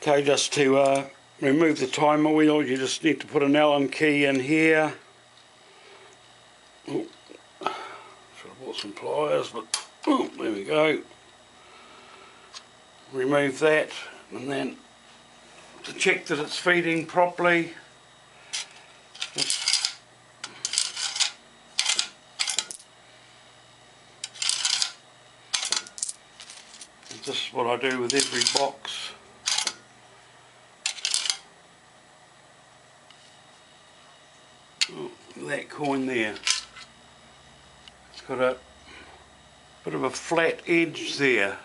Okay, just to remove the timer wheel, you just need to put an Allen key in here. Should have bought some pliers, but there we go. Remove that, and then to check that it's feeding properly, this is what I do with every box. That coin there, it's got a bit of a flat edge there.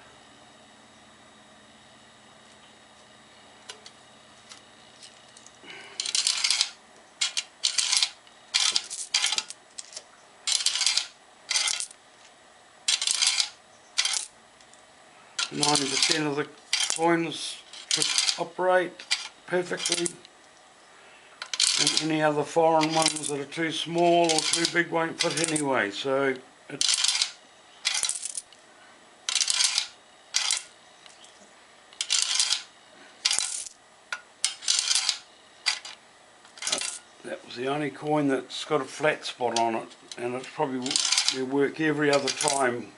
%of the coins should operate perfectly, and any other foreign ones that are too small or too big won't fit anyway, so that was the only coin that's got a flat spot on it, and it's probably will work every other time